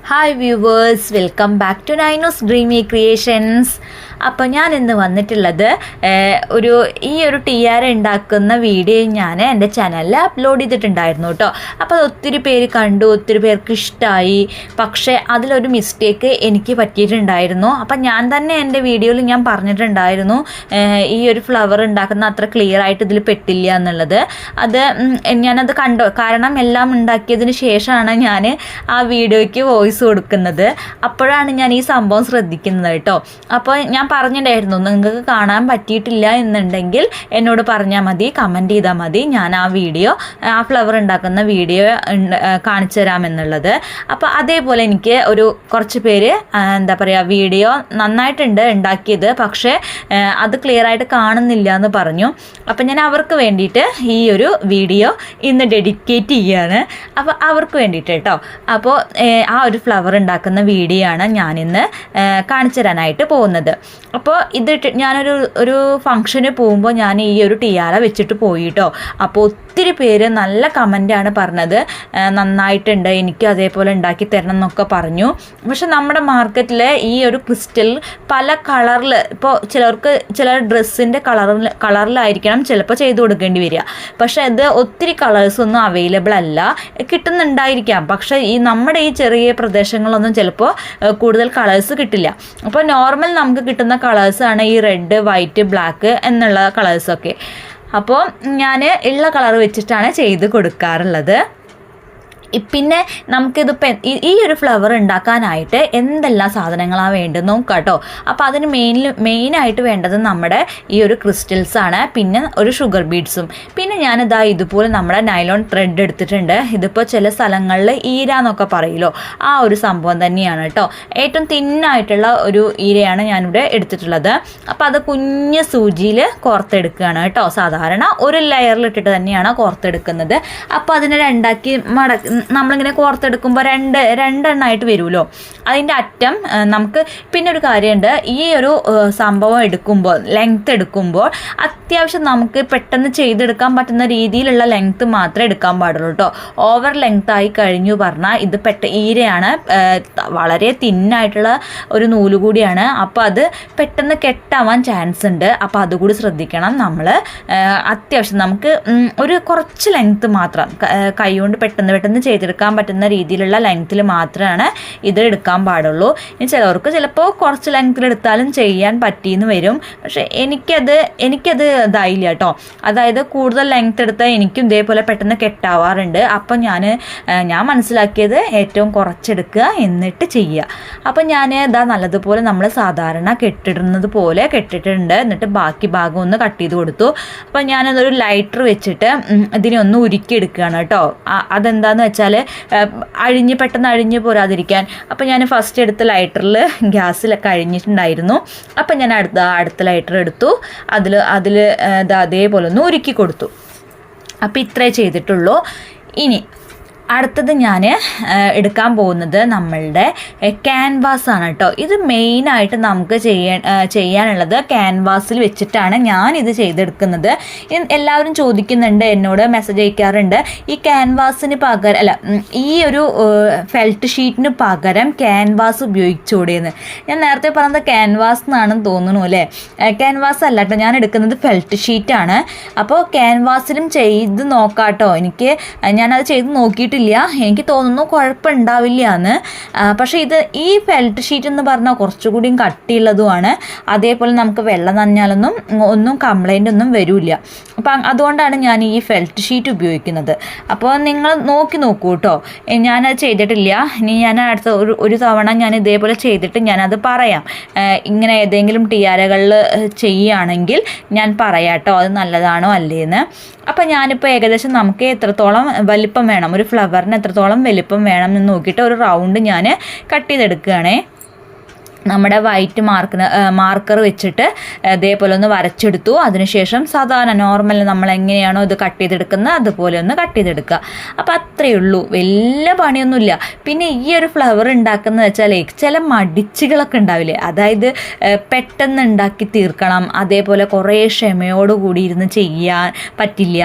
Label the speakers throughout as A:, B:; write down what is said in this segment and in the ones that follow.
A: Hi viewers, welcome back to Naino's dreamy creations. അപ്പോൾ ഞാൻ ഇന്ന് വന്നിട്ടുള്ളത് ഈ ഒരു ടിയാര ഉണ്ടാക്കുന്ന വീഡിയോ ഞാൻ എൻ്റെ ചാനലിൽ അപ്ലോഡ് ചെയ്തിട്ടുണ്ടായിരുന്നു കേട്ടോ. അപ്പോൾ അത് ഒത്തിരി പേര് കണ്ടു, ഒത്തിരി പേർക്ക് ഇഷ്ടമായി. പക്ഷേ അതിലൊരു മിസ്റ്റേക്ക് എനിക്ക് പറ്റിയിട്ടുണ്ടായിരുന്നു. അപ്പം ഞാൻ തന്നെ എൻ്റെ വീഡിയോയിൽ ഞാൻ പറഞ്ഞിട്ടുണ്ടായിരുന്നു ഈ ഒരു ഫ്ലവർ ഉണ്ടാക്കുന്ന അത്ര ക്ലിയർ ആയിട്ട് ഇതിൽ പെട്ടില്ല എന്നുള്ളത്. ഞാനത് കണ്ടു, കാരണം എല്ലാം ഉണ്ടാക്കിയതിന് ശേഷമാണ് ഞാൻ ആ വീഡിയോയ്ക്ക് വോയിസ് കൊടുക്കുന്നത്. അപ്പോഴാണ് ഞാൻ ഈ സംഭവം ശ്രദ്ധിക്കുന്നത് കേട്ടോ. അപ്പോൾ ഞാൻ പറഞ്ഞിട്ടുണ്ടായിരുന്നു, നിങ്ങൾക്ക് കാണാൻ പറ്റിയിട്ടില്ല എന്നുണ്ടെങ്കിൽ എന്നോട് പറഞ്ഞാൽ മതി, കമൻറ്റ് ചെയ്താൽ മതി, ഞാൻ ആ ഫ്ലവർ ഉണ്ടാക്കുന്ന വീഡിയോ കാണിച്ചു തരാമെന്നുള്ളത്. അപ്പോൾ അതേപോലെ എനിക്ക് കുറച്ച് പേര് വീഡിയോ നന്നായിട്ടുണ്ട് ഉണ്ടാക്കിയത്, പക്ഷേ അത് ക്ലിയർ ആയിട്ട് കാണുന്നില്ല എന്ന് പറഞ്ഞു. അപ്പം ഞാൻ അവർക്ക് വേണ്ടിയിട്ട് ഈ ഒരു വീഡിയോ ഇന്ന് ഡെഡിക്കേറ്റ് ചെയ്യുകയാണ്. അപ്പോൾ അവർക്ക് വേണ്ടിയിട്ട് കേട്ടോ. അപ്പോൾ ആ ഒരു ഫ്ലവർ ഉണ്ടാക്കുന്ന വീഡിയോ ആണ് ഞാനിന്ന് കാണിച്ചു തരാനായിട്ട് പോകുന്നത്. അപ്പോൾ ഞാനൊരു ഫംഗ്ഷന് പോകുമ്പോൾ ഞാൻ ഈ ഒരു ടിയാര വെച്ചിട്ട് പോയിട്ടോ. അപ്പോൾ ഒത്തിരി പേര് നല്ല കമൻറ്റാണ് പറഞ്ഞത്, നന്നായിട്ടുണ്ട്, എനിക്ക് അതേപോലെ ഉണ്ടാക്കി തരണം എന്നൊക്കെ പറഞ്ഞു. പക്ഷെ നമ്മുടെ മാർക്കറ്റിൽ ഈ ഒരു ക്രിസ്റ്റൽ പല കളറിൽ, ഇപ്പോൾ ചില ഡ്രസ്സിൻ്റെ കളറിലായിരിക്കണം ചിലപ്പോൾ ചെയ്ത് കൊടുക്കേണ്ടി വരിക. പക്ഷെ ഇത് ഒത്തിരി കളേഴ്സൊന്നും അവൈലബിൾ അല്ല, കിട്ടുന്നുണ്ടായിരിക്കാം. പക്ഷേ നമ്മുടെ ഈ ചെറിയ പ്രദേശങ്ങളൊന്നും ചിലപ്പോൾ കൂടുതൽ കളേഴ്സ് കിട്ടില്ല. അപ്പോൾ നോർമൽ നമുക്ക് കിട്ടുന്ന കളേഴ്സാണ് ഈ റെഡ്, വൈറ്റ്, ബ്ലാക്ക് എന്നുള്ള കളേഴ്സൊക്കെ. അപ്പോൾ ഞാൻ ഉള്ള കളർ വെച്ചിട്ടാണ് ചെയ്ത് കൊടുക്കാറുള്ളത്. പിന്നെ നമുക്കിതിപ്പോൾ ഈ ഒരു ഫ്ലവർ ഉണ്ടാക്കാനായിട്ട് എന്തെല്ലാം സാധനങ്ങളാണ് വേണ്ടതെന്ന് നോക്കാം കേട്ടോ. അപ്പോൾ അതിന് മെയിനായിട്ട് വേണ്ടത് നമ്മുടെ ഈ ഒരു ക്രിസ്റ്റൽസാണ്, പിന്നെ ഒരു ഷുഗർ ബീഡ്സും, പിന്നെ ഞാനിതാ ഇതുപോലെ നമ്മുടെ നൈലോൺ ത്രെഡ് എടുത്തിട്ടുണ്ട്. ഇതിപ്പോൾ ചില സ്ഥലങ്ങളിൽ ഈരാന്നൊക്കെ പറയുമല്ലോ, ആ ഒരു സംഭവം തന്നെയാണ് കേട്ടോ. ഏറ്റവും തിന്നായിട്ടുള്ള ഒരു ഈരയാണ് ഞാനിവിടെ എടുത്തിട്ടുള്ളത്. അപ്പോൾ അത് കുഞ്ഞ് സൂചിയിൽ കോർത്തെടുക്കുകയാണ് കേട്ടോ. സാധാരണ ഒരു ലെയറിലിട്ടിട്ട് തന്നെയാണ് കോർത്തെടുക്കുന്നത്. അപ്പോൾ അതിനെ രണ്ടാക്കി നമ്മളിങ്ങനെ കോർത്തെടുക്കുമ്പോൾ രണ്ടെണ്ണമായിട്ട് വരുമല്ലോ. അതിൻ്റെ അറ്റം നമുക്ക് പിന്നെ ഒരു കാര്യമുണ്ട്, ഈ ഒരു സംഭവം എടുക്കുമ്പോൾ, ലെങ്ത്ത് എടുക്കുമ്പോൾ അത്യാവശ്യം നമുക്ക് പെട്ടെന്ന് ചെയ്തെടുക്കാൻ പറ്റുന്ന രീതിയിലുള്ള ലെങ്ത്ത് മാത്രമേ എടുക്കാൻ പാടുള്ളൂ കേട്ടോ. ഓവർ ലെങ്ത്ത് ആയി കഴിഞ്ഞു പറഞ്ഞാൽ ഇത് ഈരയാണ്, വളരെ തിന്നായിട്ടുള്ള ഒരു നൂല് കൂടിയാണ്. അപ്പോൾ അത് പെട്ടെന്ന് കെട്ടാവാൻ ചാൻസ് ഉണ്ട്. അപ്പോൾ അതുകൂടി ശ്രദ്ധിക്കണം നമ്മൾ. അത്യാവശ്യം നമുക്ക് കുറച്ച് ലെങ്ത്ത് മാത്രം കൈ കൊണ്ട് പെട്ടെന്ന് ചെയ്തെടുക്കാൻ പറ്റുന്ന രീതിയിലുള്ള ലെങ്ത്തിൽ മാത്രമാണ് ഇത് എടുക്കാൻ പാടുള്ളൂ. ഇനി ചിലവർക്ക് ചിലപ്പോൾ കുറച്ച് ലെങ്ത്തിൽ എടുത്താലും ചെയ്യാൻ പറ്റിയെന്ന് വരും. പക്ഷേ എനിക്കത് ഇതായില്ല കേട്ടോ. അതായത് കൂടുതൽ ലെങ്ത്ത് എടുത്താൽ എനിക്കും ഇതേപോലെ പെട്ടെന്ന് കെട്ടാവാറുണ്ട്. അപ്പം ഞാൻ മനസ്സിലാക്കിയത് ഏറ്റവും കുറച്ചെടുക്കുക, എന്നിട്ട് ചെയ്യുക. അപ്പം ഞാൻ നല്ലതുപോലെ നമ്മൾ സാധാരണ കെട്ടിടുന്നത് പോലെ കെട്ടിട്ടുണ്ട്. എന്നിട്ട് ബാക്കി ഭാഗം ഒന്ന് കട്ട് ചെയ്ത് കൊടുത്തു. അപ്പം ഞാനതൊരു ലൈറ്റർ വെച്ചിട്ട് ഇതിനെ ഒന്ന് ഉരുക്കിയെടുക്കുകയാണ് കേട്ടോ. അതെന്താന്ന് വെച്ചാൽ പെട്ടെന്ന് അഴിഞ്ഞ് പോരാതിരിക്കാൻ. അപ്പം ഞാൻ ഫസ്റ്റ് എടുത്ത ലൈറ്ററിൽ ഗ്യാസിലൊക്കെ അഴിഞ്ഞിട്ടുണ്ടായിരുന്നു. അപ്പം ഞാൻ അടുത്ത ലൈറ്റർ എടുത്തു, അതിൽ അതേപോലെ ഒന്ന് ഉരുക്കി കൊടുത്തു. അപ്പം ഇത്രേ ചെയ്തിട്ടുള്ളൂ. ഇനി അടുത്തത് ഞാൻ എടുക്കാൻ പോകുന്നത് നമ്മളുടെ ക്യാൻവാസാണ് കേട്ടോ. ഇത് മെയിനായിട്ട് നമുക്ക് ചെയ്യാനുള്ളത് ക്യാൻവാസിൽ വെച്ചിട്ടാണ് ഞാനിത് ചെയ്തെടുക്കുന്നത്. എല്ലാവരും ചോദിക്കുന്നുണ്ട്, എന്നോട് മെസ്സേജ് അയക്കാറുണ്ട്, ഈ ക്യാൻവാസിന് പകരം ഈ ഒരു ഫെൽറ്റ് ഷീറ്റിന് പകരം ക്യാൻവാസ് ഉപയോഗിച്ചൂടെയെന്ന്. ഞാൻ നേരത്തെ പറഞ്ഞത് ക്യാൻവാസ് എന്നാണെന്ന് തോന്നുന്നു അല്ലേ? ക്യാൻവാസ് അല്ല കേട്ടോ, ഞാൻ എടുക്കുന്നത് ഫെൽറ്റ് ഷീറ്റാണ്. അപ്പോൾ ക്യാൻവാസിലും ചെയ്ത് നോക്കാം കേട്ടോ. ഞാനത് ചെയ്ത് നോക്കിയിട്ട് എനിക്ക് തോന്നുന്നു കുഴപ്പമുണ്ടാവില്ല എന്ന്. പക്ഷേ ഈ ഫെൽറ്റ് ഷീറ്റ് എന്ന് പറഞ്ഞാൽ കുറച്ചുകൂടിയും കട്ടിയുള്ളതുമാണ്. അതേപോലെ നമുക്ക് വെള്ളം നനഞ്ഞാലൊന്നും കംപ്ലൈൻ്റ് ഒന്നും വരില്ല. അപ്പം അതുകൊണ്ടാണ് ഞാൻ ഈ ഫെൽറ്റ് ഷീറ്റ് ഉപയോഗിക്കുന്നത്. അപ്പോൾ നിങ്ങൾ നോക്കൂ കേട്ടോ. ഞാനത് ചെയ്തിട്ടില്ല. ഇനി ഞാൻ അടുത്ത ഒരു തവണ ഞാൻ ഇതേപോലെ ചെയ്തിട്ട് ഞാനത് പറയാം. ഇങ്ങനെ ഏതെങ്കിലും ടിയാരകളിൽ ചെയ്യുകയാണെങ്കിൽ ഞാൻ പറയാം കേട്ടോ, അത് നല്ലതാണോ അല്ലേന്ന്. അപ്പം ഞാനിപ്പോൾ ഏകദേശം നമുക്ക് എത്രത്തോളം വലിപ്പം വേണം, ഒരു ഫ്ലവറിന് എത്രത്തോളം വലിപ്പം വേണം എന്ന് നോക്കിയിട്ട് ഒരു റൗണ്ട് ഞാൻ കട്ട് ചെയ്തെടുക്കുകയാണേ. നമ്മുടെ വൈറ്റ് മാർക്കർ വെച്ചിട്ട് ഇതേപോലെ ഒന്ന് വരച്ചെടുത്തു. അതിനുശേഷം സാധാരണ നോർമൽ നമ്മൾ എങ്ങനെയാണോ ഇത് കട്ട് ചെയ്തെടുക്കുന്നത് അതുപോലെ ഒന്ന് കട്ട് ചെയ്തെടുക്കുക. അപ്പോൾ അത്രയേ ഉള്ളൂ, വലിയ പണിയൊന്നുമില്ല. പിന്നെ ഈ ഒരു ഫ്ലവർ ഉണ്ടാക്കുന്നത് വെച്ചാൽ ചില മടിച്ചുകളൊക്കെ ഉണ്ടാവില്ലേ, അതായത് പെട്ടെന്ന് ഉണ്ടാക്കി തീർക്കണം, അതേപോലെ കുറേ ക്ഷമയോടുകൂടി ഇരുന്ന് ചെയ്യാൻ പറ്റില്ല,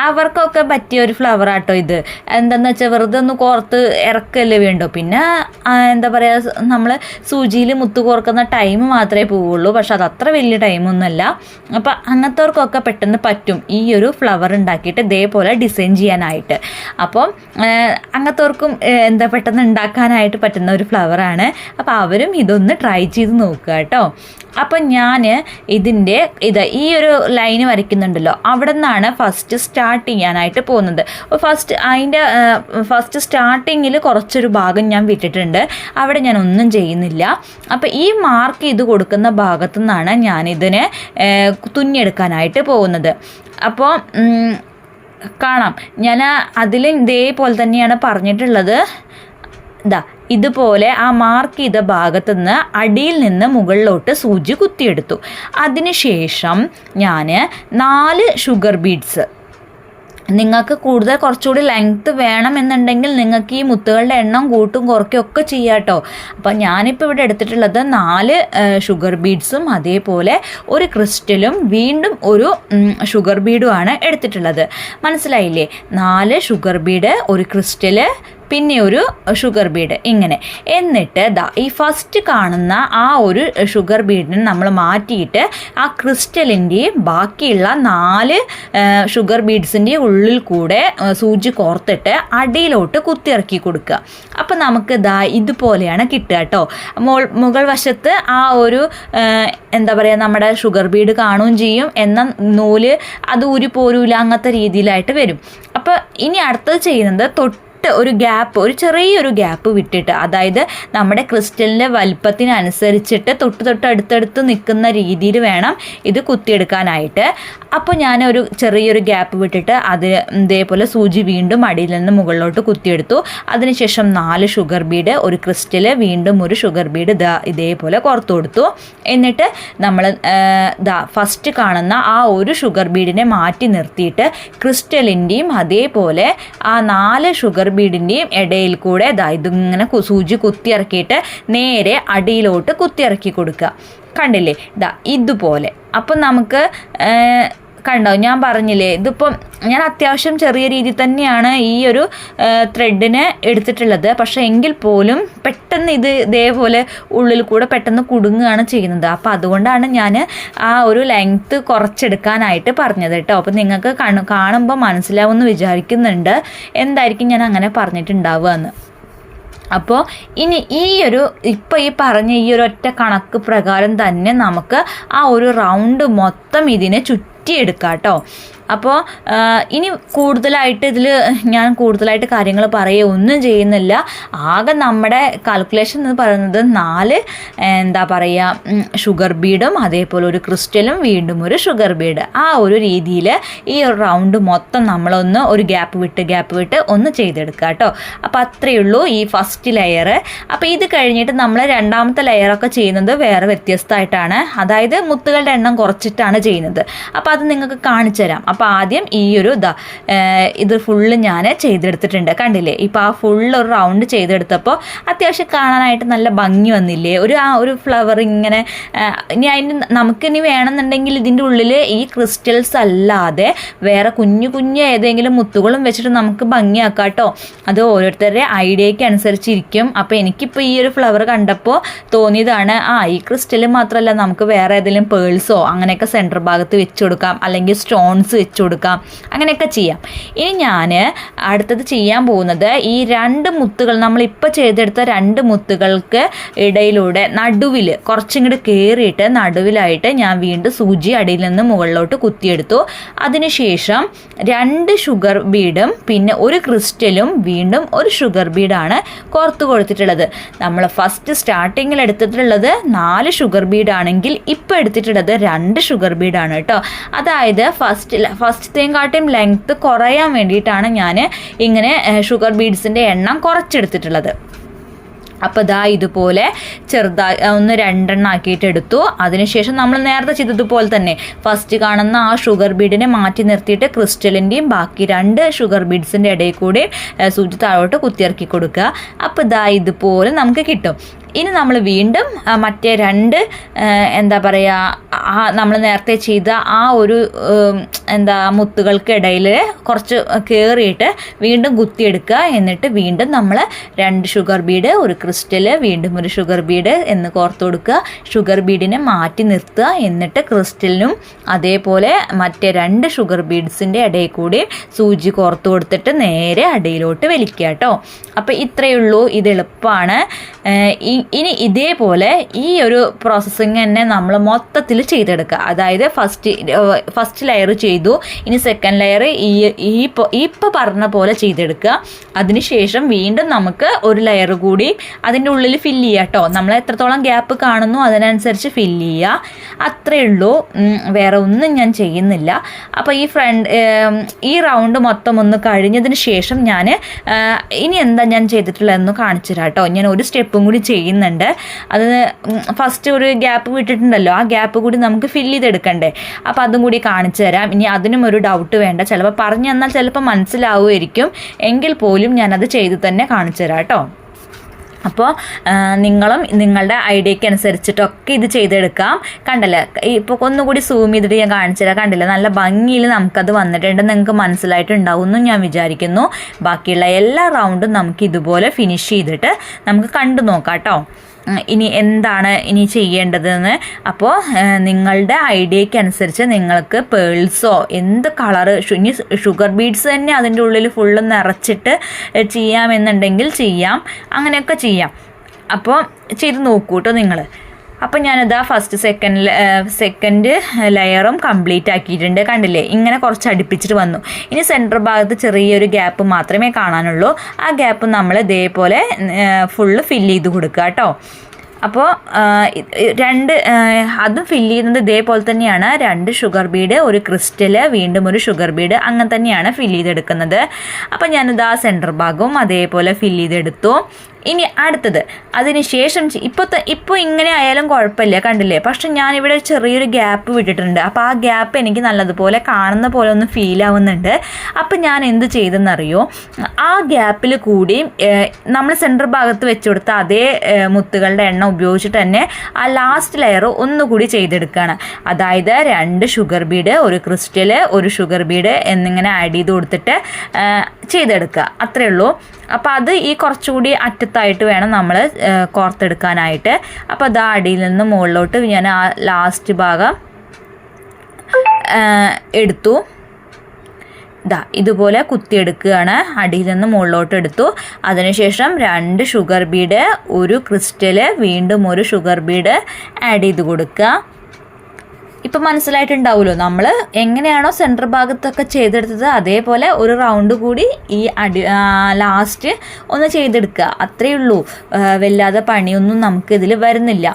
A: അവർക്കൊക്കെ പറ്റിയ ഒരു ഫ്ലവർ ആട്ടോ ഇത്. എന്താണെന്ന് വെച്ചാൽ വെറുതെ ഒന്ന് കോർത്ത് ഇറക്കല്ലേ വേണ്ടോ. പിന്നെ എന്താ പറയുക, നമ്മൾ സൂചിയിൽ മുത്ത് കോർക്കുന്ന ടൈം മാത്രമേ പോവുള്ളൂ, പക്ഷെ അത് അത്ര വലിയ ടൈമൊന്നുമല്ല. അപ്പം അങ്ങനത്തെവർക്കൊക്കെ പെട്ടെന്ന് പറ്റും ഈ ഒരു ഫ്ലവർ ഉണ്ടാക്കിയിട്ട് ഇതേപോലെ ഡിസൈൻ ചെയ്യാനായിട്ട്. അപ്പം അങ്ങനത്തെവർക്കും പെട്ടെന്ന് ഉണ്ടാക്കാനായിട്ട് പറ്റുന്ന ഒരു ഫ്ലവറാണ്. അപ്പോൾ അവരും ഇതൊന്ന് ട്രൈ ചെയ്ത് നോക്കുക കേട്ടോ. അപ്പം ഞാൻ ഈ ഒരു ലൈന് വരയ്ക്കുന്നുണ്ടല്ലോ, അവിടെ നിന്നാണ് ഫസ്റ്റ് സ്റ്റാർട്ട് ചെയ്യാനായിട്ട് പോകുന്നത്. ഫസ്റ്റ് സ്റ്റാർട്ടിങ്ങിൽ കുറച്ചൊരു ഭാഗം ഞാൻ വിട്ടിട്ടുണ്ട്, അവിടെ ഞാൻ ഒന്നും ചെയ്യുന്നില്ല. അപ്പം ഈ മാർക്ക് ചെയ്ത് കൊടുക്കുന്ന ഭാഗത്തു നിന്നാണ് ഞാനിതിനെ തുന്നിയെടുക്കാനായിട്ട് പോകുന്നത്. അപ്പോൾ കാണാം, ഞാൻ അതിൽ ഇതേപോലെ തന്നെയാണ് പറഞ്ഞിട്ടുള്ളത്. ഇതുപോലെ ആ മാർക്ക് ചെയ്ത ഭാഗത്തു നിന്ന് അടിയിൽ നിന്ന് മുകളിലോട്ട് സൂചി കുത്തിയെടുത്തു. അതിനുശേഷം ഞാൻ 4 ഷുഗർ ബീഡ്സ്, നിങ്ങൾക്ക് കുറച്ചുകൂടി ലെങ്ത്ത് വേണമെന്നുണ്ടെങ്കിൽ നിങ്ങൾക്ക് ഈ മുത്തുകളുടെ എണ്ണം കൂട്ടും കുറയ്ക്കും ഒക്കെ ചെയ്യാം കേട്ടോ. അപ്പം ഞാനിപ്പോൾ ഇവിടെ എടുത്തിട്ടുള്ളത് 4 ഷുഗർ ബീഡ്സും അതേപോലെ ഒരു ക്രിസ്റ്റലും വീണ്ടും ഒരു ഷുഗർ ബീഡുമാണ് എടുത്തിട്ടുള്ളത്. മനസ്സിലായില്ലേ? 4 ഷുഗർ ബീഡ്, ഒരു ക്രിസ്റ്റല്, പിന്നെ ഒരു ഷുഗർ ബീഡ്, ഇങ്ങനെ. എന്നിട്ട് ഈ ഫസ്റ്റ് കാണുന്ന ആ ഒരു ഷുഗർ ബീഡിനെ നമ്മൾ മാറ്റിയിട്ട് ആ ക്രിസ്റ്റലിൻ്റെയും ബാക്കിയുള്ള 4 ഷുഗർ ബീഡ്സിൻ്റെയും ഉള്ളിൽ കൂടെ സൂചി കോർത്തിട്ട് അടിയിലോട്ട് കുത്തിയിറക്കി കൊടുക്കുക. അപ്പം നമുക്ക് ഇതുപോലെയാണ് കിട്ടുക കേട്ടോ. മുകൾ വശത്ത് ആ ഒരു നമ്മുടെ ഷുഗർ ബീഡ് കാണുകയും ചെയ്യും, എന്നാൽ നൂല് അത് ഊരി പോരൂല, അങ്ങനത്തെ രീതിയിലായിട്ട് വരും. അപ്പോൾ ഇനി അടുത്തത് ചെയ്യുന്നത് ഒരു ചെറിയൊരു ഗ്യാപ്പ് വിട്ടിട്ട്, അതായത് നമ്മുടെ ക്രിസ്റ്റലിൻ്റെ വലിപ്പത്തിനനുസരിച്ചിട്ട് തൊട്ട് അടുത്തടുത്ത് നിൽക്കുന്ന രീതിയിൽ വേണം ഇത് കുത്തിയെടുക്കാനായിട്ട്. അപ്പോൾ ഞാനൊരു ചെറിയൊരു ഗ്യാപ്പ് വിട്ടിട്ട് ഇതേപോലെ സൂചി വീണ്ടും അടിയിൽ നിന്ന് മുകളിലോട്ട് കുത്തിയെടുത്തു. അതിനുശേഷം 4 ഷുഗർ ബീഡ്, ഒരു ക്രിസ്റ്റല്, വീണ്ടും ഒരു ഷുഗർ ബീഡ് ഇതേപോലെ കോർത്തു കൊടുത്തു. എന്നിട്ട് നമ്മൾ ഫസ്റ്റ് കാണുന്ന ആ ഒരു ഷുഗർ ബീഡിനെ മാറ്റി നിർത്തിയിട്ട് ക്രിസ്റ്റലിൻ്റെയും അതേപോലെ ആ 4 ഷുഗർ ബീഡിൻ്റെയും ഇടയിൽ കൂടെ ഇതിങ്ങനെ സൂചി കുത്തിയിറക്കിയിട്ട് നേരെ അടിയിലോട്ട് കുത്തിയിറക്കി കൊടുക്കുക. കണ്ടില്ലേ? ഇതുപോലെ. അപ്പം നമുക്ക് കണ്ടോ, ഞാൻ പറഞ്ഞില്ലേ, ഇതിപ്പം ഞാൻ അത്യാവശ്യം ചെറിയ രീതിയിൽ തന്നെയാണ് ഈ ഒരു ത്രെഡിന് എടുത്തിട്ടുള്ളത്. പക്ഷേ എങ്കിൽ പോലും പെട്ടെന്ന് ഇതേപോലെ ഉള്ളിൽ കൂടെ പെട്ടെന്ന് കുടുങ്ങുകയാണ് ചെയ്യുന്നത്. അപ്പോൾ അതുകൊണ്ടാണ് ഞാൻ ആ ഒരു ലെങ്ത്ത് കുറച്ചെടുക്കാനായിട്ട് പറഞ്ഞത് കേട്ടോ. അപ്പോൾ നിങ്ങൾക്ക് കാണുമ്പോൾ മനസ്സിലാവുമെന്ന് വിചാരിക്കുന്നുണ്ട് എന്തായിരിക്കും ഞാൻ അങ്ങനെ പറഞ്ഞിട്ടുണ്ടാവുക എന്ന്. അപ്പോൾ ഇനി ഇപ്പോൾ ഈ പറഞ്ഞ ഈ ഒരു ഒറ്റ കണക്ക് പ്രകാരം തന്നെ നമുക്ക് ആ ഒരു റൗണ്ട് മൊത്തം ഇതിനെ ചുറ്റിയെടുക്കാം കേട്ടോ. അപ്പോൾ ഇനി ഞാൻ കൂടുതലായിട്ട് കാര്യങ്ങൾ ഒന്നും ചെയ്യുന്നില്ല. ആകെ നമ്മുടെ കാൽക്കുലേഷൻ എന്ന് പറയുന്നത് 4 ഷുഗർ ബീഡും അതേപോലെ ഒരു ക്രിസ്റ്റലും വീണ്ടും ഒരു ഷുഗർ ബീഡ്, ആ ഒരു രീതിയിൽ ഈ ഒരു റൗണ്ട് മൊത്തം നമ്മളൊന്ന് ഒരു ഗ്യാപ്പ് വിട്ട് ഒന്ന് ചെയ്തെടുക്കുക കേട്ടോ. അപ്പോൾ അത്രയേ ഉള്ളൂ ഈ ഫസ്റ്റ് ലെയർ. അപ്പോൾ ഇത് കഴിഞ്ഞിട്ട് നമ്മൾ രണ്ടാമത്തെ ലെയറൊക്കെ ചെയ്യുന്നത് വേറെ വ്യത്യസ്തമായിട്ടാണ്, അതായത് മുത്തുകളുടെ എണ്ണം കുറച്ചിട്ടാണ് ചെയ്യുന്നത്. അപ്പോൾ അത് നിങ്ങൾക്ക് കാണിച്ചു തരാം. അപ്പോൾ ആദ്യം ഈ ഒരു ഇത് ഫുള്ള് ഞാൻ ചെയ്തെടുത്തിട്ടുണ്ട്. കണ്ടില്ലേ? ഇപ്പോൾ ആ ഫുള്ള് ഒരു റൗണ്ട് ചെയ്തെടുത്തപ്പോൾ അത്യാവശ്യം കാണാനായിട്ട് നല്ല ഭംഗി വന്നില്ലേ? ആ ഒരു ഫ്ലവർ ഇങ്ങനെ. നമുക്കിനി വേണമെന്നുണ്ടെങ്കിൽ ഇതിൻ്റെ ഉള്ളിൽ ഈ ക്രിസ്റ്റൽസ് അല്ലാതെ വേറെ കുഞ്ഞു ഏതെങ്കിലും മുത്തുകളും വെച്ചിട്ട് നമുക്ക് ഭംഗിയാക്കാം കേട്ടോ. അത് ഓരോരുത്തരുടെ ഐഡിയയ്ക്ക് അനുസരിച്ചിരിക്കും. അപ്പോൾ എനിക്കിപ്പോൾ ഈ ഒരു ഫ്ലവർ കണ്ടപ്പോൾ തോന്നിയതാണ്, ഈ ക്രിസ്റ്റൽ മാത്രമല്ല നമുക്ക് വേറെ ഏതെങ്കിലും പേൾസോ അങ്ങനെയൊക്കെ സെൻറ്റർ ഭാഗത്ത് വെച്ച് കൊടുക്കാം, അല്ലെങ്കിൽ സ്റ്റോൺസ് വെച്ച് കൊടുക്കാം, അങ്ങനെയൊക്കെ ചെയ്യാം. ഇനി ഞാൻ അടുത്തത് ചെയ്യാൻ പോകുന്നത് ഈ 2 മുത്തുകൾ, നമ്മളിപ്പോൾ ചെയ്തെടുത്ത 2 മുത്തുകൾക്ക് ഇടയിലൂടെ നടുവിൽ കുറച്ചിങ്ങോട്ട് കയറിയിട്ട് നടുവിലായിട്ട് ഞാൻ വീണ്ടും സൂചി അടിയിൽ നിന്ന് മുകളിലോട്ട് കുത്തിയെടുത്തു. അതിനുശേഷം 2 ഷുഗർ ബീഡും പിന്നെ ഒരു ക്രിസ്റ്റലും വീണ്ടും ഒരു ഷുഗർ ബീഡാണ് കോർത്ത് കൊടുത്തിട്ടുള്ളത്. നമ്മൾ ഫസ്റ്റ് സ്റ്റാർട്ടിങ്ങിൽ എടുത്തിട്ടുള്ളത് 4 ഷുഗർ ബീഡാണെങ്കിൽ ഇപ്പോൾ എടുത്തിട്ടുള്ളത് 2 ഷുഗർ ബീഡാണ് കേട്ടോ. അതായത് ഫസ്റ്റത്തെയും കാട്ടിയും ലെങ്ത്ത് കുറയാൻ വേണ്ടിയിട്ടാണ് ഞാൻ ഇങ്ങനെ ഷുഗർ ബീഡ്സിൻ്റെ എണ്ണം കുറച്ചെടുത്തിട്ടുള്ളത്. അപ്പോൾ ഇതാ ഇതുപോലെ ഒന്ന് രണ്ടെണ്ണം ആക്കിയിട്ട് എടുത്തു. അതിനുശേഷം നമ്മൾ നേരത്തെ ചെയ്തതുപോലെ തന്നെ ഫസ്റ്റ് കാണുന്ന ആ ഷുഗർ ബീഡിനെ മാറ്റി നിർത്തിയിട്ട് ക്രിസ്റ്റലിൻ്റെയും ബാക്കി 2 ഷുഗർ ബീഡ്സിൻ്റെ ഇടയിൽ കൂടി സൂചി താഴോട്ട് കുത്തിയിറക്കി കൊടുക്കുക. അപ്പോൾ ഇതാ ഇതുപോലെ നമുക്ക് കിട്ടും. ഇനി നമ്മൾ വീണ്ടും മറ്റേ 2 എന്താ പറയുക നമ്മൾ നേരത്തെ ചെയ്ത ആ ഒരു മുത്തുകൾക്കിടയിൽ കുറച്ച് കയറിയിട്ട് വീണ്ടും കുത്തിയെടുക്കുക. എന്നിട്ട് വീണ്ടും നമ്മൾ 2 ഷുഗർ ബീഡ്, ഒരു ക്രിസ്റ്റല്, വീണ്ടും ഒരു ഷുഗർ ബീഡ് എന്ന് കോർത്ത് കൊടുക്കുക. ഷുഗർ ബീഡിനെ മാറ്റി നിർത്തുക. എന്നിട്ട് ക്രിസ്റ്റലിനും അതേപോലെ മറ്റേ 2 ഷുഗർ ബീഡ്സിൻ്റെ ഇടയിൽ കൂടി സൂചി കോർത്ത് കൊടുത്തിട്ട് നേരെ അടിയിലോട്ട് വലിക്കുക കേട്ടോ. അപ്പോൾ ഇത്രയേ ഉള്ളൂ, ഇത് എളുപ്പമാണ്. ഇനി ഇതേപോലെ ഈ ഒരു പ്രോസസ്സിങ് തന്നെ നമ്മൾ മൊത്തത്തിൽ ചെയ്തെടുക്കുക. അതായത് ഫസ്റ്റ് ലെയർ ചെയ്തു, ഇനി സെക്കൻഡ് ലെയർ ഇപ്പോൾ പറഞ്ഞ പോലെ ചെയ്തെടുക്കുക. അതിനുശേഷം വീണ്ടും നമുക്ക് ഒരു ലെയർ കൂടി അതിൻ്റെ ഉള്ളിൽ ഫില്ല് ചെയ്യുക കേട്ടോ. നമ്മൾ എത്രത്തോളം ഗ്യാപ്പ് കാണുന്നു അതിനനുസരിച്ച് ഫില്ല് ചെയ്യുക. അത്രയേ ഉള്ളൂ, വേറെ ഒന്നും ഞാൻ ചെയ്യുന്നില്ല. അപ്പോൾ ഈ റൗണ്ട് മൊത്തം ഒന്ന് കഴിഞ്ഞതിന് ശേഷം ഞാൻ ഇനി എന്താ ഞാൻ ചെയ്തിട്ടുള്ളതെന്ന് കാണിച്ചു തരാം കേട്ടോ. ഞാൻ ഒരു സ്റ്റെപ്പും കൂടി ചെയ്യുന്നുണ്ട്. അത് ഫസ്റ്റ് ഒരു ഗ്യാപ്പ് വിട്ടിട്ടുണ്ടല്ലോ, ആ ഗ്യാപ്പ് കൂടി നമുക്ക് ഫില്ല് ചെയ്തെടുക്കണ്ടേ. അപ്പോൾ അതും കൂടി കാണിച്ചു തരാം. ഇനി അതിനും ഒരു ഡൗട്ട് വേണ്ട, ചിലപ്പോൾ പറഞ്ഞു തന്നാൽ ചിലപ്പോൾ മനസ്സിലാവുമായിരിക്കും, എങ്കിൽ പോലും ഞാനത് ചെയ്ത് തന്നെ കാണിച്ചു തരാം കേട്ടോ. അപ്പോൾ നിങ്ങളും നിങ്ങളുടെ ഐഡിയയ്ക്ക് അനുസരിച്ചിട്ടൊക്കെ ഇത് ചെയ്തെടുക്കാം. കണ്ടല്ലേ, ഇപ്പോൾ ഒന്നുകൂടി സൂം ചെയ്തിട്ട് ഞാൻ കാണിച്ചു തരാം. കണ്ടില്ല, നല്ല ഭംഗിയിൽ നമുക്കത് വന്നിട്ടുണ്ട്. നിങ്ങൾക്ക് മനസ്സിലായിട്ടുണ്ടാവും എന്ന് ഞാൻ വിചാരിക്കുന്നു. ബാക്കിയുള്ള എല്ലാ റൗണ്ടും നമുക്ക് ഇതുപോലെ ഫിനിഷ് ചെയ്തിട്ട് നമുക്ക് കണ്ടു നോക്കാം കേട്ടോ ഇനി എന്താണ് ഇനി ചെയ്യേണ്ടതെന്ന്. അപ്പോൾ നിങ്ങളുടെ ഐഡിയയ്ക്ക് അനുസരിച്ച് നിങ്ങൾക്ക് പേൾസോ എന്ത് കളറ്, ഇനി ഷുഗർ ബീഡ്സ് തന്നെ അതിൻ്റെ ഉള്ളിൽ ഫുള്ള് നിറച്ചിട്ട് ചെയ്യാമെന്നുണ്ടെങ്കിൽ ചെയ്യാം, അങ്ങനെയൊക്കെ ചെയ്യാം. അപ്പോൾ ചെയ്ത് നോക്കൂ കേട്ടോ നിങ്ങൾ. അപ്പം ഞാനിതാ സെക്കൻഡ് ലെയറും കംപ്ലീറ്റ് ആക്കിയിട്ടുണ്ട്. കണ്ടില്ലേ, ഇങ്ങനെ കുറച്ച് അടുപ്പിച്ചിട്ട് വന്നു. ഇനി സെൻറ്റർ ഭാഗത്ത് ചെറിയൊരു ഗ്യാപ്പ് മാത്രമേ കാണാനുള്ളൂ. ആ ഗ്യാപ്പ് നമ്മൾ ഇതേപോലെ ഫുള്ള് ഫില്ല് ചെയ്ത് കൊടുക്കുക കേട്ടോ. അപ്പോൾ അതും ഫില്ല് ചെയ്യുന്നത് ഇതേപോലെ തന്നെയാണ്. 2 ഷുഗർ ബീഡ്, ഒരു ക്രിസ്റ്റല്, വീണ്ടും ഒരു ഷുഗർ ബീഡ്, അങ്ങനെ തന്നെയാണ് ഫില്ല് ചെയ്തെടുക്കുന്നത്. അപ്പോൾ ഞാനിതാ സെൻറ്റർ ഭാഗവും അതേപോലെ ഫില്ല് ചെയ്തെടുത്തു. ഇനി അടുത്തത് അതിനുശേഷം ഇപ്പോൾ ഇങ്ങനെ ആയാലും കുഴപ്പമില്ല, കണ്ടില്ലേ. പക്ഷെ ഞാനിവിടെ ചെറിയൊരു ഗ്യാപ്പ് വിട്ടിട്ടുണ്ട്. അപ്പോൾ ആ ഗ്യാപ്പ് എനിക്ക് നല്ലതുപോലെ കാണുന്ന പോലെ ഒന്ന് ഫീൽ ആവുന്നുണ്ട്. അപ്പം ഞാൻ എന്ത് ചെയ്തെന്നറിയോ, ആ ഗ്യാപ്പിൽ കൂടി നമ്മൾ സെൻറ്റർ ഭാഗത്ത് വെച്ച് കൊടുത്ത അതേ മുത്തുകളുടെ എണ്ണം ഉപയോഗിച്ചിട്ട് തന്നെ ആ ലാസ്റ്റ് ലെയർ ഒന്നുകൂടി ചെയ്തെടുക്കുകയാണ്. അതായത് 2 ഷുഗർ ബീഡ്, ഒരു ക്രിസ്റ്റല്, ഒരു ഷുഗർ ബീഡ് എന്നിങ്ങനെ ആഡ് ചെയ്ത് കൊടുത്തിട്ട് ചെയ്തെടുക്കുക. അത്രയേ ഉള്ളൂ. അപ്പോൾ അത് ഈ കുറച്ചുകൂടി അറ്റത്തായിട്ട് വേണം നമ്മൾ കോർത്തെടുക്കാനായിട്ട്. അപ്പോൾ അത് അടിയിൽ നിന്ന് മുകളിലോട്ട് ഞാൻ ആ ലാസ്റ്റ് ഭാഗം എടുത്തു. ഇതുപോലെ കുത്തിയെടുക്കുകയാണ്. അടിയിൽ നിന്ന് മുകളിലോട്ട് എടുത്തു. അതിനുശേഷം 2 ഷുഗർ ബീഡ്, ഒരു ക്രിസ്റ്റല്, വീണ്ടും ഒരു ഷുഗർ ബീഡ് ആഡ് ചെയ്ത് കൊടുക്കുക. ഇപ്പം മനസ്സിലായിട്ടുണ്ടാവുമല്ലോ, നമ്മൾ എങ്ങനെയാണോ സെൻറ്റർ ഭാഗത്തൊക്കെ ചെയ്തെടുത്തത് അതേപോലെ ഒരു റൗണ്ട് കൂടി ഈ ലാസ്റ്റ് ഒന്ന് ചെയ്തെടുക്കുക. അത്രയേ ഉള്ളൂ, വല്ലാതെ പണിയൊന്നും നമുക്കിതിൽ വരുന്നില്ല.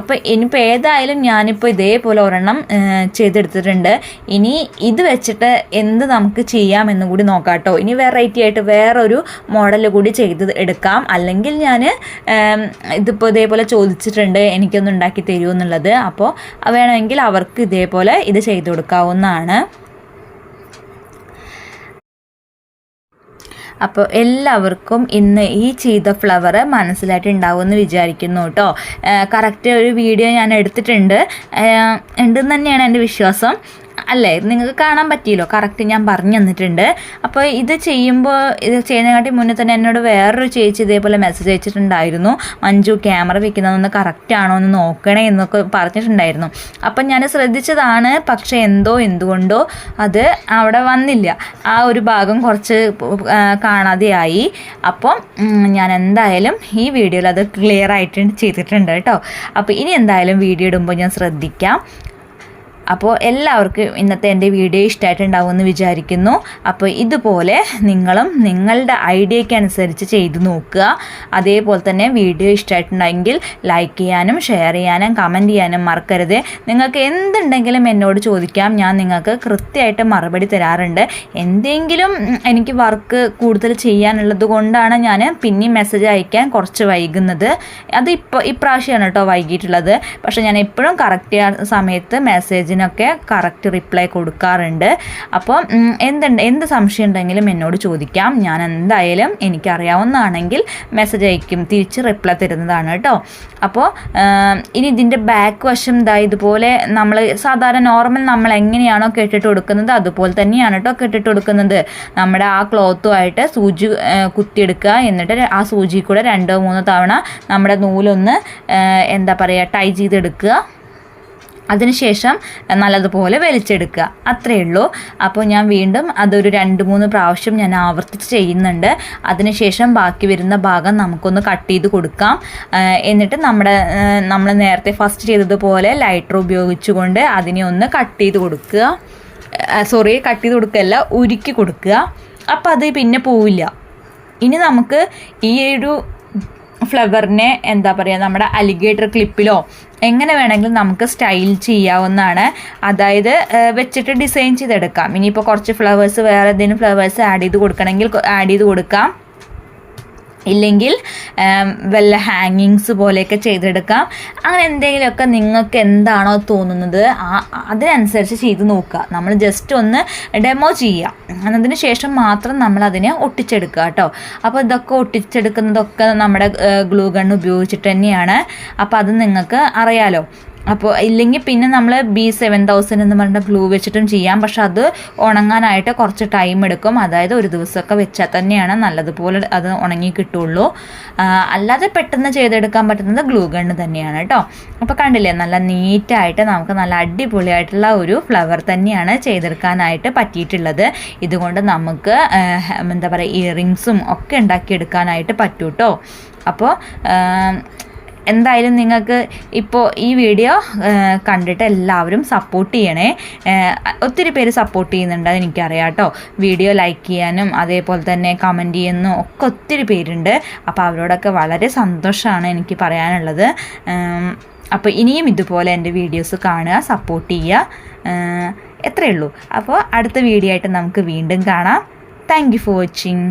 A: അപ്പോൾ ഇനിയിപ്പോൾ ഏതായാലും ഞാനിപ്പോൾ ഇതേപോലെ ഒരെണ്ണം ചെയ്തെടുത്തിട്ടുണ്ട്. ഇനി ഇത് വെച്ചിട്ട് എന്ത് നമുക്ക് ചെയ്യാമെന്ന് കൂടി നോക്കാം കേട്ടോ. ഇനി വെറൈറ്റി ആയിട്ട് വേറൊരു മോഡൽ കൂടി ചെയ്ത് എടുക്കാം. അല്ലെങ്കിൽ ഞാൻ ഇതിപ്പോൾ ഇതേപോലെ ചോദിച്ചിട്ടുണ്ട് എനിക്കൊന്ന് ഉണ്ടാക്കി തരുമോ എന്നുള്ളത്. അപ്പോൾ വേണമെങ്കിൽ അവർക്ക് ഇതേപോലെ ഇത് ചെയ്ത് കൊടുക്കാവുന്നതാണ്. അപ്പോൾ എല്ലാവർക്കും ഇന്ന് ഈ ചെയ്ത ഫ്ലവർ മനസ്സിലായിട്ടുണ്ടാവുമെന്ന് വിചാരിക്കുന്നു കേട്ടോ. കറക്റ്റ് ഒരു വീഡിയോ ഞാൻ എടുത്തിട്ടുണ്ട്, ഉണ്ടെന്ന് തന്നെയാണ് എൻ്റെ വിശ്വാസം. അല്ലേ, നിങ്ങൾക്ക് കാണാൻ പറ്റിയല്ലോ, കറക്റ്റ് ഞാൻ പറഞ്ഞു തന്നിട്ടുണ്ട്. അപ്പോൾ ഇത് ചെയ്യുന്നതിനെക്കാട്ടി മുന്നേ തന്നെ എന്നോട് വേറൊരു ചേച്ചി ഇതേപോലെ മെസ്സേജ് അയച്ചിട്ടുണ്ടായിരുന്നു, മഞ്ജു ക്യാമറ വെക്കുന്നതൊന്ന് കറക്റ്റ് ആണോ എന്ന് നോക്കണേ എന്നൊക്കെ പറഞ്ഞിട്ടുണ്ടായിരുന്നു. അപ്പം ഞാൻ ശ്രദ്ധിച്ചതാണ്, പക്ഷേ എന്തുകൊണ്ടോ അത് അവിടെ വന്നില്ല. ആ ഒരു ഭാഗം കുറച്ച് കാണാതെയായി. അപ്പം ഞാൻ എന്തായാലും ഈ വീഡിയോയിൽ അത് ക്ലിയർ ആയിട്ട് ചെയ്തിട്ടുണ്ട് കേട്ടോ. അപ്പോൾ ഇനി എന്തായാലും വീഡിയോ ഇടുമ്പോൾ ഞാൻ ശ്രദ്ധിക്കാം. അപ്പോൾ എല്ലാവർക്കും ഇന്നത്തെ എൻ്റെ വീഡിയോ ഇഷ്ടമായിട്ടുണ്ടാവുമെന്ന് വിചാരിക്കുന്നു. അപ്പോൾ ഇതുപോലെ നിങ്ങളും നിങ്ങളുടെ ഐഡിയയ്ക്ക് അനുസരിച്ച് ചെയ്ത് നോക്കുക. അതേപോലെ തന്നെ വീഡിയോ ഇഷ്ടമായിട്ടുണ്ടെങ്കിൽ ലൈക്ക് ചെയ്യാനും ഷെയർ ചെയ്യാനും കമൻറ്റ് ചെയ്യാനും മറക്കരുത്. നിങ്ങൾക്ക് എന്തുണ്ടെങ്കിലും എന്നോട് ചോദിക്കാം, ഞാൻ നിങ്ങൾക്ക് കൃത്യമായിട്ട് മറുപടി തരാറുണ്ട്. എന്തെങ്കിലും എനിക്ക് വർക്ക് കൂടുതൽ ചെയ്യാനുള്ളത് കൊണ്ടാണ് ഞാൻ പിന്നെയും മെസ്സേജ് അയക്കാൻ കുറച്ച് വൈകുന്നത്. അത് ഇപ്രാവശ്യമാണ് കേട്ടോ വൈകിട്ടുള്ളത്. പക്ഷേ ഞാൻ എപ്പോഴും കറക്റ്റ് സമയത്ത് മെസ്സേജിനൊക്കെ കറക്റ്റ് റിപ്ലൈ കൊടുക്കാറുണ്ട്. അപ്പോൾ എന്ത് സംശയം ഉണ്ടെങ്കിലും എന്നോട് ചോദിക്കാം. ഞാൻ എന്തായാലും എനിക്കറിയാവുന്നതാണെങ്കിൽ മെസ്സേജ് അയക്കും, തിരിച്ച് റിപ്ലൈ തരുന്നതാണ് കേട്ടോ. അപ്പോൾ ഇനി ഇതിൻ്റെ ബാക്ക് വശം ഇതുപോലെ നമ്മൾ സാധാരണ നോർമൽ നമ്മൾ എങ്ങനെയാണോ കെട്ടിട്ട് കൊടുക്കുന്നത് അതുപോലെ തന്നെയാണ് കേട്ടോ കെട്ടിട്ട് കൊടുക്കുന്നത്. നമ്മുടെ ആ ക്ലോത്തുമായിട്ട് സൂചി കുത്തിയെടുക്കുക. എന്നിട്ട് ആ സൂചി കൂടെ 2-3 തവണ നമ്മുടെ നൂലൊന്ന് ടൈ ചെയ്തെടുക്കുക. അതിനുശേഷം നല്ലതുപോലെ വലിച്ചെടുക്കുക. അത്രയേ ഉള്ളൂ. അപ്പോൾ ഞാൻ വീണ്ടും അതൊരു 2-3 പ്രാവശ്യം ഞാൻ ആവർത്തിച്ച് ചെയ്യുന്നുണ്ട്. അതിനുശേഷം ബാക്കി വരുന്ന ഭാഗം നമുക്കൊന്ന് കട്ട് ചെയ്ത് കൊടുക്കാം. എന്നിട്ട് നമ്മൾ നേരത്തെ ഫസ്റ്റ് ചെയ്തതുപോലെ ലൈറ്റർ ഉപയോഗിച്ചുകൊണ്ട് അതിനെ ഒന്ന് കട്ട് ചെയ്ത് കൊടുക്കുക. കട്ട് ചെയ്ത് കൊടുക്കുകയല്ല, ഉരുക്കി കൊടുക്കുക. അപ്പോൾ അത് പിന്നെ പോവില്ല. ഇനി നമുക്ക് ഈ ഒരു ഫ്ലവറിനെ നമ്മുടെ അലിഗേറ്റർ ക്ലിപ്പിലോ എങ്ങനെ വേണമെങ്കിലും നമുക്ക് സ്റ്റൈൽ ചെയ്യാവുന്നതാണ്. അതായത് വെച്ചിട്ട് ഡിസൈൻ ചെയ്തെടുക്കാം. ഇനിയിപ്പോൾ കുറച്ച് ഫ്ലവേഴ്സ് വേറെ എന്തെങ്കിലും ഫ്ലവേഴ്സ് ആഡ് ചെയ്ത് കൊടുക്കണമെങ്കിൽ ആഡ് ചെയ്ത് കൊടുക്കാം. ഇല്ലെങ്കിൽ വല്ല ഹാങ്ങിങ്സ് പോലെയൊക്കെ ചെയ്തെടുക്കാം. അങ്ങനെ എന്തെങ്കിലുമൊക്കെ നിങ്ങൾക്ക് എന്താണോ തോന്നുന്നത് അതിനനുസരിച്ച് ചെയ്ത് നോക്കുക. നമ്മൾ ജസ്റ്റ് ഒന്ന് ഡെമോ ചെയ്യാം. അതിന് ശേഷം മാത്രം നമ്മൾ അതിനെ ഒട്ടിച്ചെടുക്കുക കേട്ടോ. അപ്പോൾ ഇതൊക്കെ ഒട്ടിച്ചെടുക്കുന്നതൊക്കെ നമ്മുടെ ഗ്ലൂ ഗൺ ഉപയോഗിച്ചിട്ട് തന്നെയാണ്. അപ്പോൾ അത് നിങ്ങൾക്ക് അറിയാലോ. അപ്പോൾ ഇല്ലെങ്കിൽ പിന്നെ നമ്മൾ B7000 എന്ന് പറഞ്ഞ ഗ്ലൂ വെച്ചിട്ടും ചെയ്യാം. പക്ഷെ അത് ഉണങ്ങാനായിട്ട് കുറച്ച് ടൈം എടുക്കും. അതായത് ഒരു ദിവസമൊക്കെ വെച്ചാൽ തന്നെയാണ് നല്ലതുപോലെ അത് ഉണങ്ങി കിട്ടുള്ളൂ. അല്ലാതെ പെട്ടെന്ന് ചെയ്തെടുക്കാൻ പറ്റുന്നത് ഗ്ലൂ ഗണ്ണ് തന്നെയാണ് കേട്ടോ. അപ്പോൾ കണ്ടില്ലേ, നല്ല നീറ്റായിട്ട് നമുക്ക് നല്ല അടിപൊളിയായിട്ടുള്ള ഒരു ഫ്ലവർ തന്നെയാണ് ചെയ്തെടുക്കാനായിട്ട് പറ്റിയിട്ടുള്ളത്. ഇതുകൊണ്ട് നമുക്ക് ഇയറിങ്സും ഒക്കെ ഉണ്ടാക്കിയെടുക്കാനായിട്ട് പറ്റും കേട്ടോ. അപ്പോൾ എന്തായാലും നിങ്ങൾക്ക് ഇപ്പോൾ ഈ വീഡിയോ കണ്ടിട്ട് എല്ലാവരും സപ്പോർട്ട് ചെയ്യണേ. ഒത്തിരി പേര് സപ്പോർട്ട് ചെയ്യുന്നുണ്ട്, അതെനിക്കറിയാം കേട്ടോ. വീഡിയോ ലൈക്ക് ചെയ്യാനും അതേപോലെ തന്നെ കമൻറ്റ് ചെയ്യാനും ഒക്കെ ഒത്തിരി പേരുണ്ട്. അപ്പോൾ അവരോടൊക്കെ വളരെ സന്തോഷമാണ് എനിക്ക് പറയാനുള്ളത്. അപ്പോൾ ഇനിയും ഇതുപോലെ എൻ്റെ വീഡിയോസ് കാണുക, സപ്പോർട്ട് ചെയ്യുക. എത്രയേ ഉള്ളൂ. അപ്പോൾ അടുത്ത വീഡിയോ ആയിട്ട് നമുക്ക് വീണ്ടും കാണാം. Thank you for watching.